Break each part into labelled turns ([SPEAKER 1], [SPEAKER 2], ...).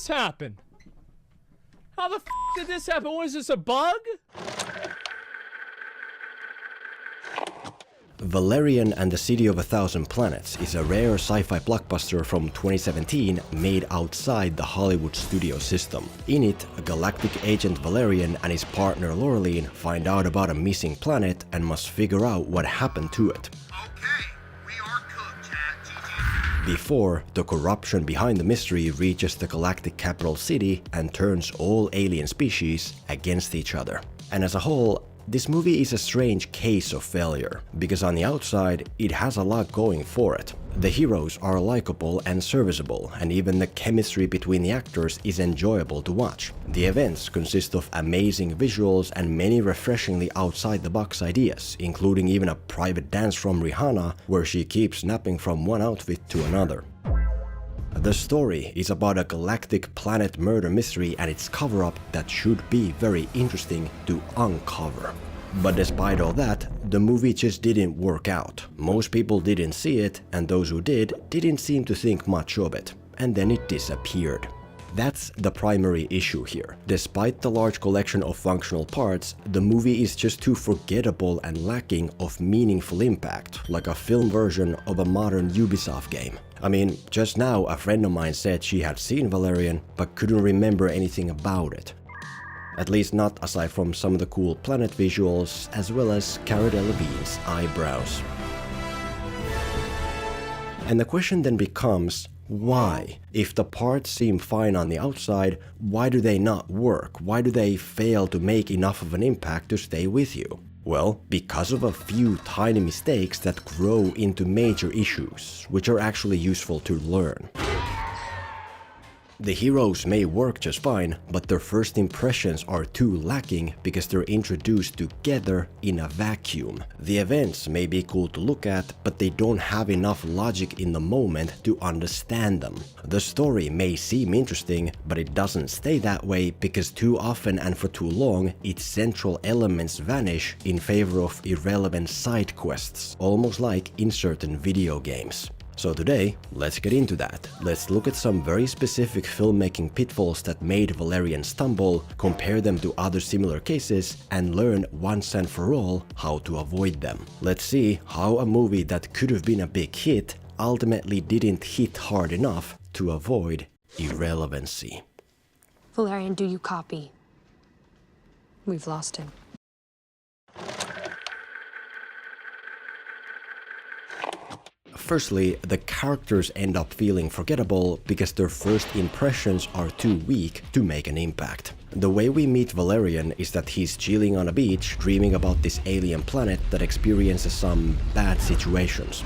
[SPEAKER 1] this happen? How the f did this happen? Was this a bug?
[SPEAKER 2] Valerian and the City of a Thousand Planets is a rare sci-fi blockbuster from 2017 made outside the Hollywood studio system. In it, a galactic agent Valerian and his partner Laureline find out about a missing planet and must figure out what happened to it.
[SPEAKER 3] Okay, we are cooked, chat.
[SPEAKER 2] Before the corruption behind the mystery reaches the galactic capital city and turns all alien species against each other. And as a whole, this movie is a strange case of failure, because on the outside, it has a lot going for it. The heroes are likable and serviceable, and even the chemistry between the actors is enjoyable to watch. The events consist of amazing visuals and many refreshingly outside-the-box ideas, including even a private dance from Rihanna, where she keeps snapping from one outfit to another. The story is about a galactic planet murder mystery and its cover-up that should be very interesting to uncover. But despite all that, the movie just didn't work out. Most people didn't see it, and those who did didn't seem to think much of it. And then it disappeared. That's the primary issue here. Despite the large collection of functional parts, the movie is just too forgettable and lacking of meaningful impact, like a film version of a modern Ubisoft game. I mean, just now a friend of mine said she had seen Valerian, but couldn't remember anything about it. At least not aside from some of the cool planet visuals, as well as Cara Delevingne's eyebrows. And the question then becomes, why? If the parts seem fine on the outside, why do they not work? Why do they fail to make enough of an impact to stay with you? Well, because of a few tiny mistakes that grow into major issues, which are actually useful to learn. The heroes may work just fine, but their first impressions are too lacking because they're introduced together in a vacuum. The events may be cool to look at, but they don't have enough logic in the moment to understand them. The story may seem interesting, but it doesn't stay that way because too often and for too long, its central elements vanish in favor of irrelevant side quests, almost like in certain video games. So today, let's get into that. Let's look at some very specific filmmaking pitfalls that made Valerian stumble, compare them to other similar cases, and learn once and for all how to avoid them. Let's see how a movie that could have been a big hit ultimately didn't hit hard enough to avoid irrelevancy.
[SPEAKER 4] Valerian, do you copy? We've lost him.
[SPEAKER 2] Firstly, the characters end up feeling forgettable because their first impressions are too weak to make an impact. The way we meet Valerian is that he's chilling on a beach, dreaming about this alien planet that experiences some bad situations.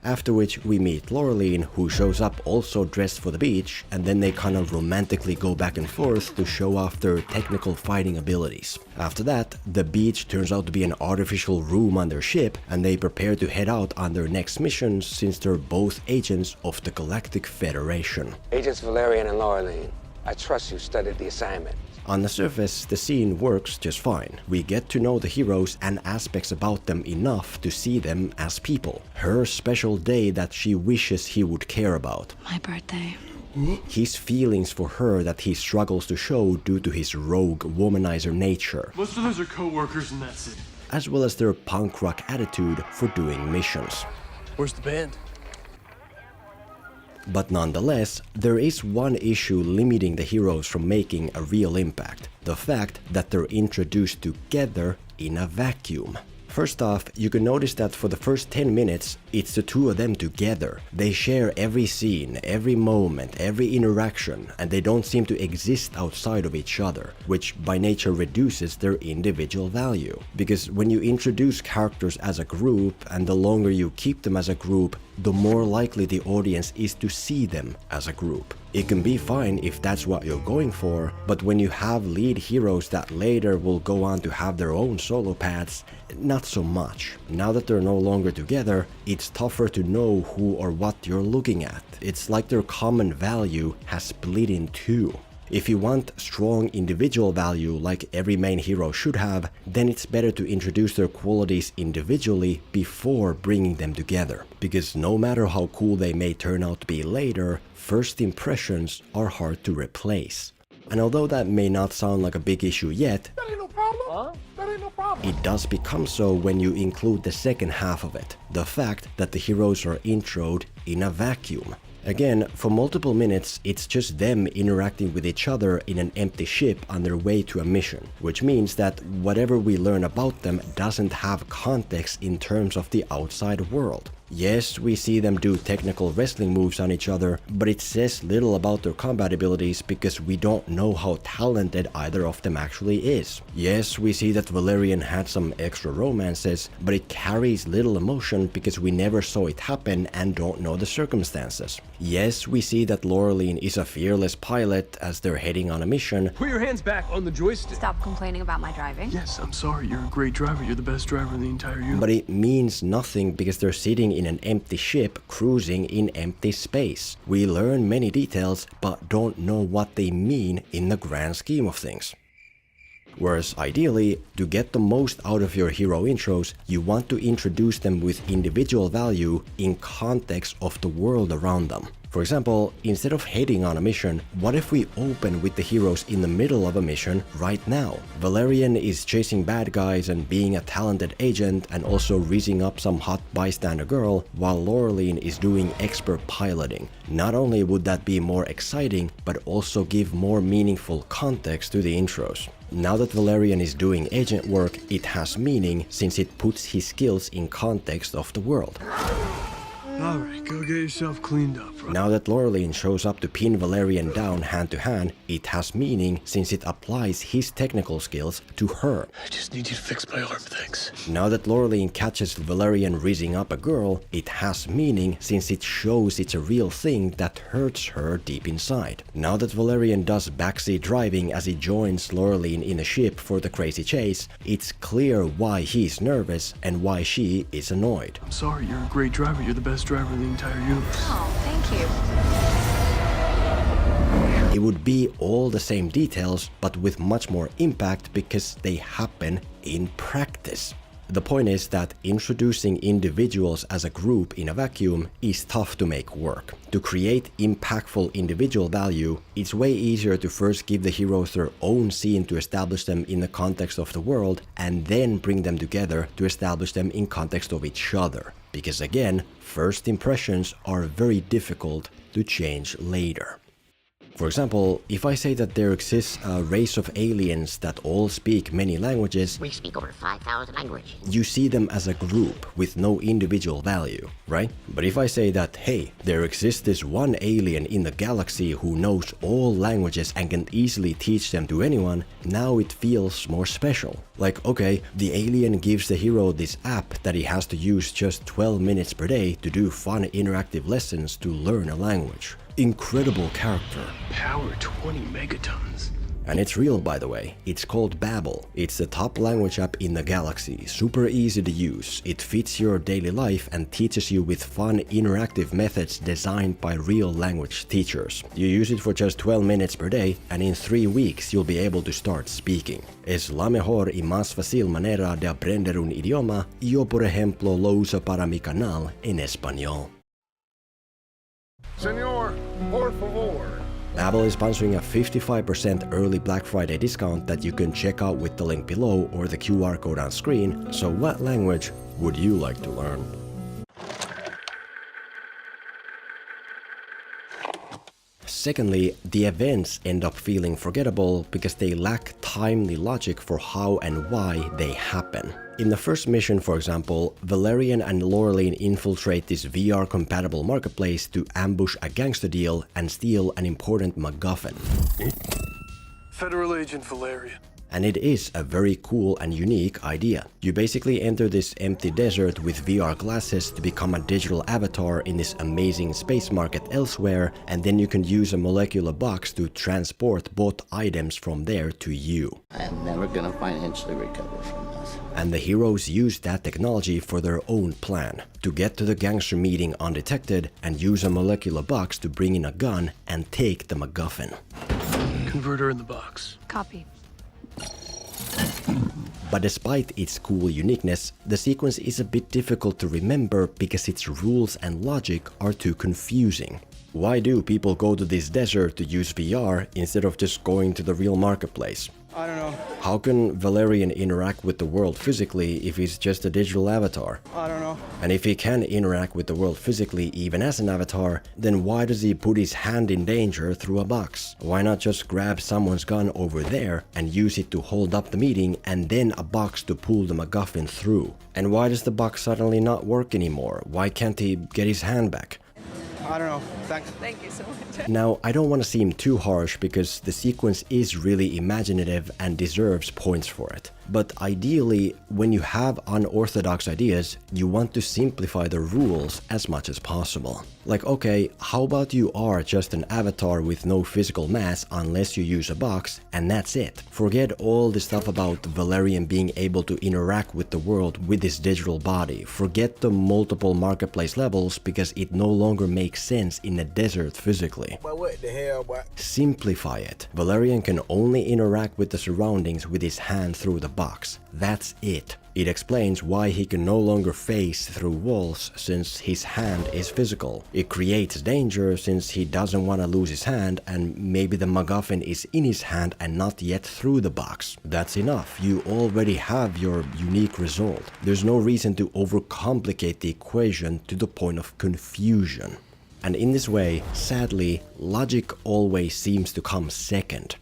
[SPEAKER 2] After which we meet Laureline, who shows up also dressed for the beach, and then they kind of romantically go back and forth to show off their technical fighting abilities. After that, the beach turns out to be an artificial room on their ship, and they prepare to head out on their next missions since they're both agents of the Galactic Federation.
[SPEAKER 5] Agents Valerian and Laureline, I trust you studied the assignment.
[SPEAKER 2] On the surface, the scene works just fine. We get to know the heroes and aspects about them enough to see them as people. Her special day that she wishes he would care about.
[SPEAKER 4] My birthday.
[SPEAKER 2] His feelings for her that he struggles to show due to his rogue womanizer nature.
[SPEAKER 6] Most of those are co-workers in that city.
[SPEAKER 2] As well as their punk rock attitude for doing missions.
[SPEAKER 6] Where's the band?
[SPEAKER 2] But nonetheless, there is one issue limiting the heroes from making a real impact. The fact that they're introduced together in a vacuum. First off, you can notice that for the first 10 minutes, it's the two of them together. They share every scene, every moment, every interaction, and they don't seem to exist outside of each other, which by nature reduces their individual value. Because when you introduce characters as a group, and the longer you keep them as a group, the more likely the audience is to see them as a group. It can be fine if that's what you're going for, but when you have lead heroes that later will go on to have their own solo paths, not so much. Now that they're no longer together, it's tougher to know who or what you're looking at. It's like their common value has split in two. If you want strong individual value like every main hero should have, then it's better to introduce their qualities individually before bringing them together. Because no matter how cool they may turn out to be later, first impressions are hard to replace. And although that may not sound like a big issue yet, it does become so when you include the second half of it, the fact that the heroes are introed in a vacuum. Again, for multiple minutes, it's just them interacting with each other in an empty ship on their way to a mission, which means that whatever we learn about them doesn't have context in terms of the outside world. Yes, we see them do technical wrestling moves on each other, but it says little about their combat abilities because we don't know how talented either of them actually is. Yes, we see that Valerian had some extra romances, but it carries little emotion because we never saw it happen and don't know the circumstances. Yes, we see that Laureline is a fearless pilot as they're heading on a mission.
[SPEAKER 6] Put your hands back on the joystick.
[SPEAKER 4] Stop complaining about my driving.
[SPEAKER 6] Yes, I'm sorry. You're a great driver. You're the best driver in the entire universe.
[SPEAKER 2] But it means nothing because they're sitting in an empty ship cruising in empty space. We learn many details but don't know what they mean in the grand scheme of things. Whereas ideally, to get the most out of your hero intros, you want to introduce them with individual value in context of the world around them. For example, instead of heading on a mission, what if we open with the heroes in the middle of a mission right now? Valerian is chasing bad guys and being a talented agent and also raising up some hot bystander girl, while Laureline is doing expert piloting. Not only would that be more exciting, but also give more meaningful context to the intros. Now that Valerian is doing agent work, it has meaning since it puts his skills in context of the world.
[SPEAKER 6] Alright, go get yourself cleaned up. Right?
[SPEAKER 2] Now that Laureline shows up to pin Valerian down hand to hand, it has meaning since it applies his technical skills to her.
[SPEAKER 6] I just need you to fix my arm, thanks.
[SPEAKER 2] Now that Laureline catches Valerian raising up a girl, it has meaning since it shows it's a real thing that hurts her deep inside. Now that Valerian does backseat driving as he joins Laureline in a ship for the crazy chase, it's clear why he's nervous and why she is annoyed.
[SPEAKER 6] I'm sorry, you're a great driver. You're the best driver in the entire universe.
[SPEAKER 4] Oh, thank you.
[SPEAKER 2] It would be all the same details, but with much more impact because they happen in practice. The point is that introducing individuals as a group in a vacuum is tough to make work. To create impactful individual value, it's way easier to first give the heroes their own scene to establish them in the context of the world, and then bring them together to establish them in context of each other. Because again, first impressions are very difficult to change later. For example, if I say that there exists a race of aliens that all speak many languages,
[SPEAKER 7] We speak over 5,000 languages.
[SPEAKER 2] you see them as a group with no individual value, right? But if I say that, hey, there exists this one alien in the galaxy who knows all languages and can easily teach them to anyone, now it feels more special. Like, okay, the alien gives the hero this app that he has to use just 12 minutes per day to do fun interactive lessons to learn a language. Incredible character.
[SPEAKER 6] Power 20 megatons.
[SPEAKER 2] And it's real, by the way. It's called Babbel. It's the top language app in the galaxy. Super easy to use. It fits your daily life and teaches you with fun interactive methods designed by real language teachers. You use it for just 12 minutes per day and in 3 weeks you'll be able to start speaking. Es la mejor y más fácil manera de aprender un idioma. Yo por ejemplo lo uso para mi canal en español.
[SPEAKER 3] Senor, por favor.
[SPEAKER 2] Babbel is sponsoring a 55% early Black Friday discount that you can check out with the link below or the QR code on screen. So what language would you like to learn? Secondly, the events end up feeling forgettable because they lack timely logic for how and why they happen. In the first mission, for example, Valerian and Laureline infiltrate this VR-compatible marketplace to ambush a gangster deal and steal an important MacGuffin.
[SPEAKER 6] Federal Agent Valerian.
[SPEAKER 2] And it is a very cool and unique idea. You basically enter this empty desert with VR glasses to become a digital avatar in this amazing space market elsewhere, and then you can use a molecular box to transport both items from there to you.
[SPEAKER 7] I am never gonna financially recover from this.
[SPEAKER 2] And the heroes use that technology for their own plan, to get to the gangster meeting undetected and use a molecular box to bring in a gun and take the MacGuffin.
[SPEAKER 6] converter in the box.
[SPEAKER 4] Copy.
[SPEAKER 2] But despite its cool uniqueness, the sequence is a bit difficult to remember because its rules and logic are too confusing. Why do people go to this desert to use VR instead of just going to the real marketplace?
[SPEAKER 8] I don't know.
[SPEAKER 2] How can Valerian interact with the world physically if he's just a digital avatar?
[SPEAKER 8] I don't know.
[SPEAKER 2] And if he can interact with the world physically even as an avatar, then why does he put his hand in danger through a box? Why not just grab someone's gun over there and use it to hold up the meeting and then a box to pull the MacGuffin through? And why does the box suddenly not work anymore? Why can't he get his hand back?
[SPEAKER 8] I don't know. Thanks.
[SPEAKER 9] Thank you so much.
[SPEAKER 2] Now, I don't want to seem too harsh because the sequence is really imaginative and deserves points for it. But ideally, when you have unorthodox ideas, you want to simplify the rules as much as possible. Like, okay, how about you are just an avatar with no physical mass unless you use a box, and that's it. Forget all the stuff about Valerian being able to interact with the world with his digital body. Forget the multiple marketplace levels because it no longer makes sense in a desert physically.
[SPEAKER 3] But what the hell, boy?
[SPEAKER 2] Simplify it. Valerian can only interact with the surroundings with his hand through the box. That's it. It explains why he can no longer phase through walls since his hand is physical. It creates danger since he doesn't want to lose his hand and maybe the MacGuffin is in his hand and not yet through the box. That's enough. You already have your unique result. There's no reason to overcomplicate the equation to the point of confusion. And in this way, sadly, logic always seems to come second.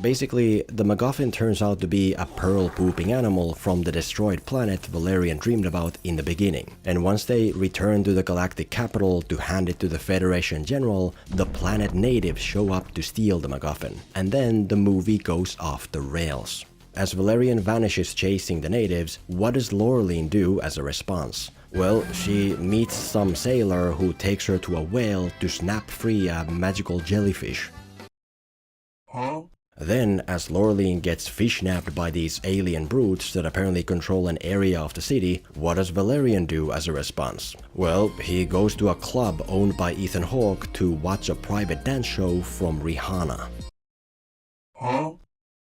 [SPEAKER 2] Basically, the MacGuffin turns out to be a pearl-pooping animal from the destroyed planet Valerian dreamed about in the beginning. And once they return to the galactic capital to hand it to the Federation General, the planet natives show up to steal the MacGuffin. And then the movie goes off the rails. As Valerian vanishes chasing the natives, what does Laureline do as a response? Well, she meets some sailor who takes her to a whale to snap free a magical jellyfish.
[SPEAKER 3] Huh?
[SPEAKER 2] Then, as Laureline gets fish-napped by these alien brutes that apparently control an area of the city, what does Valerian do as a response? Well, he goes to a club owned by Ethan Hawke to watch a private dance show from Rihanna.
[SPEAKER 3] Huh?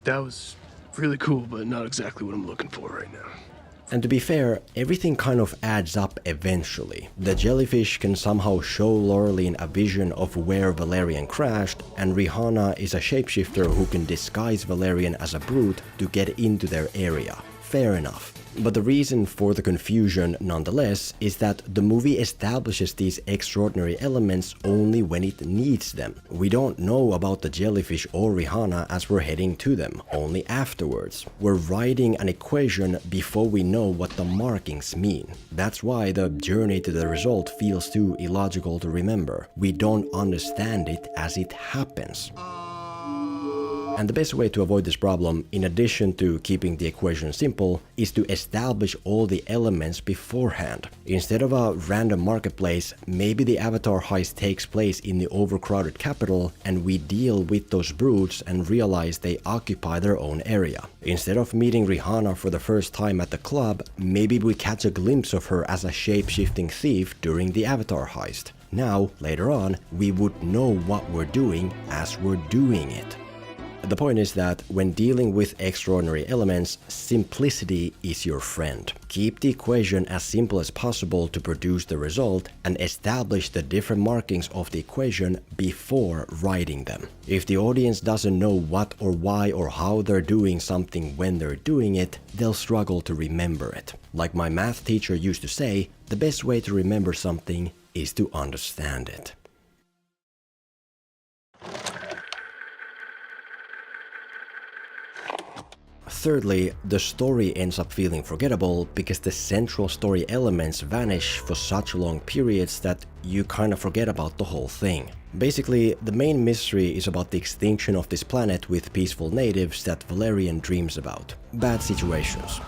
[SPEAKER 6] That was really cool, but not exactly what I'm looking for right now.
[SPEAKER 2] And to be fair, everything kind of adds up eventually. The jellyfish can somehow show Laureline a vision of where Valerian crashed, and Rihanna is a shapeshifter who can disguise Valerian as a brute to get into their area. Fair enough. But the reason for the confusion, nonetheless, is that the movie establishes these extraordinary elements only when it needs them. We don't know about the jellyfish or Rihanna as we're heading to them, only afterwards. We're writing an equation before we know what the markings mean. That's why the journey to the result feels too illogical to remember. We don't understand it as it happens. And the best way to avoid this problem, in addition to keeping the equation simple, is to establish all the elements beforehand. Instead of a random marketplace, maybe the avatar heist takes place in the overcrowded capital and we deal with those brutes and realize they occupy their own area. Instead of meeting Rihanna for the first time at the club, maybe we catch a glimpse of her as a shape-shifting thief during the avatar heist. Now, later on, we would know what we're doing as we're doing it. The point is that when dealing with extraordinary elements, simplicity is your friend. Keep the equation as simple as possible to produce the result and establish the different markings of the equation before writing them. If the audience doesn't know what or why or how they're doing something when they're doing it, they'll struggle to remember it. Like my math teacher used to say, the best way to remember something is to understand it. Thirdly, the story ends up feeling forgettable because the central story elements vanish for such long periods that you kind of forget about the whole thing. Basically, the main mystery is about the extinction of this planet with peaceful natives that Valerian dreams about. Bad situations.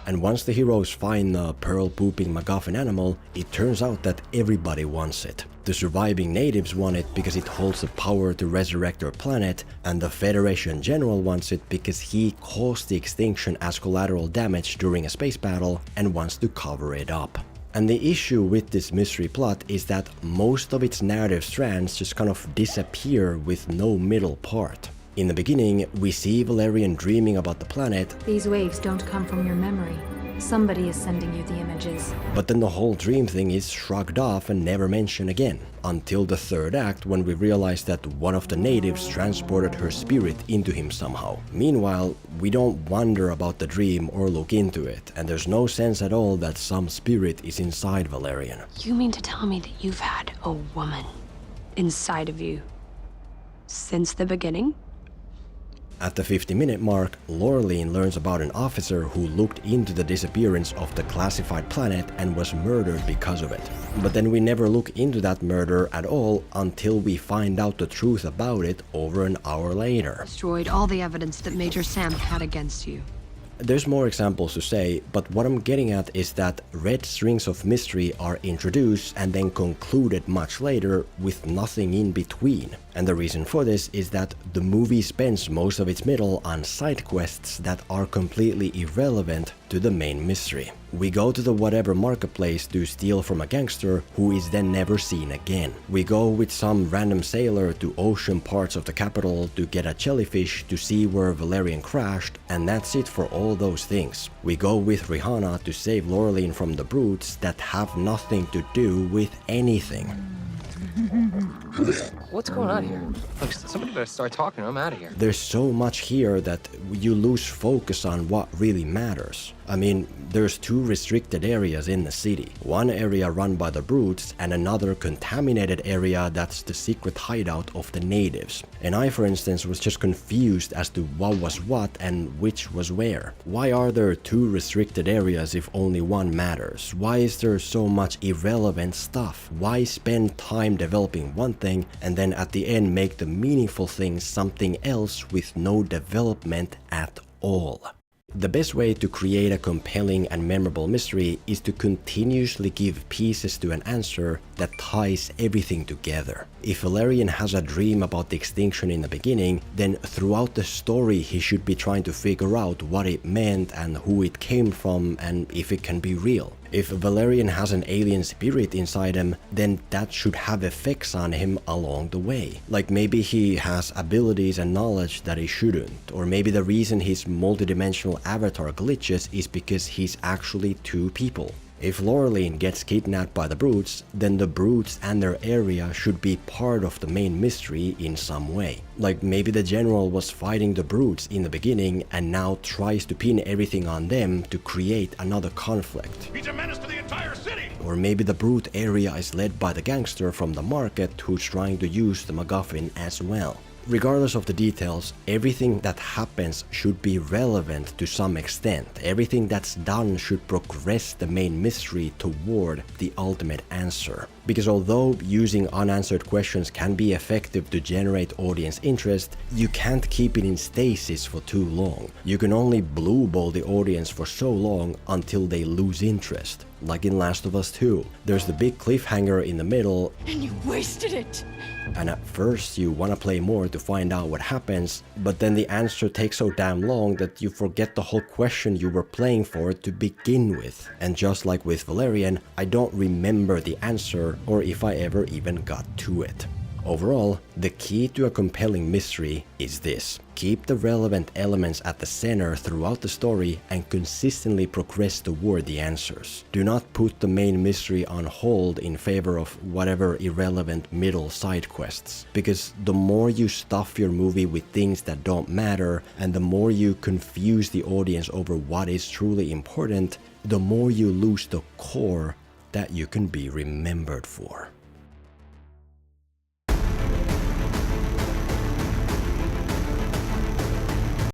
[SPEAKER 2] And once the heroes find the pearl-pooping MacGuffin animal, it turns out that everybody wants it. The surviving natives want it because it holds the power to resurrect their planet, and the Federation General wants it because he caused the extinction as collateral damage during a space battle and wants to cover it up. And the issue with this mystery plot is that most of its narrative strands just kind of disappear with no middle part. In the beginning, we see Valerian dreaming about the planet.
[SPEAKER 4] These waves don't come from your memory. Somebody is sending you the images.
[SPEAKER 2] But then the whole dream thing is shrugged off and never mentioned again, until the third act when we realize that one of the natives transported her spirit into him somehow. Meanwhile, we don't wonder about the dream or look into it, and there's no sense at all that some spirit is inside Valerian.
[SPEAKER 4] You mean to tell me that you've had a woman inside of you since the beginning?
[SPEAKER 2] At the 50-minute mark, Laureline learns about an officer who looked into the disappearance of the classified planet and was murdered because of it. But then we never look into that murder at all until we find out the truth about it over an hour later.
[SPEAKER 4] Destroyed all the evidence that Major Sam had against you.
[SPEAKER 2] There's more examples to say, but what I'm getting at is that red strings of mystery are introduced and then concluded much later with nothing in between. And the reason for this is that the movie spends most of its middle on side quests that are completely irrelevant to the main mystery. We go to the whatever marketplace to steal from a gangster who is then never seen again. We go with some random sailor to ocean parts of the capital to get a jellyfish to see where Valerian crashed, and that's it for all those things. We go with Rihanna to save Laureline from the brutes that have nothing to do with anything.
[SPEAKER 5] What's going on here? Look, somebody better start talking or I'm out of here.
[SPEAKER 2] There's so much here that you lose focus on what really matters. I mean, there's two restricted areas in the city. One area run by the brutes and another contaminated area that's the secret hideout of the natives. And I, for instance, was just confused as to what was what and which was where. Why are there two restricted areas if only one matters? Why is there so much irrelevant stuff? Why spend time developing one thing and then at the end make the meaningful thing something else with no development at all? The best way to create a compelling and memorable mystery is to continuously give pieces to an answer that ties everything together. If Valerian has a dream about the extinction in the beginning, then throughout the story he should be trying to figure out what it meant and who it came from and if it can be real. If Valerian has an alien spirit inside him, then that should have effects on him along the way. Like maybe he has abilities and knowledge that he shouldn't, or maybe the reason his multidimensional avatar glitches is because he's actually two people. If Laureline gets kidnapped by the brutes, then the brutes and their area should be part of the main mystery in some way. Like maybe the general was fighting the brutes in the beginning and now tries to pin everything on them to create another conflict.
[SPEAKER 3] He's a menace to the entire city!
[SPEAKER 2] Or maybe the brute area is led by the gangster from the market who's trying to use the MacGuffin as well. Regardless of the details, everything that happens should be relevant to some extent. Everything that's done should progress the main mystery toward the ultimate answer. Because although using unanswered questions can be effective to generate audience interest, you can't keep it in stasis for too long. You can only blue ball the audience for so long until they lose interest. Like in Last of Us 2, there's the big cliffhanger in the middle,
[SPEAKER 4] And you wasted it!
[SPEAKER 2] and at first you want to play more to find out what happens, but then the answer takes so damn long that you forget the whole question you were playing for to begin with. And just like with Valerian, I don't remember the answer or if I ever even got to it. Overall, the key to a compelling mystery is this: keep the relevant elements at the center throughout the story and consistently progress toward the answers. Do not put the main mystery on hold in favor of whatever irrelevant middle side quests, because the more you stuff your movie with things that don't matter and the more you confuse the audience over what is truly important, the more you lose the core that you can be remembered for.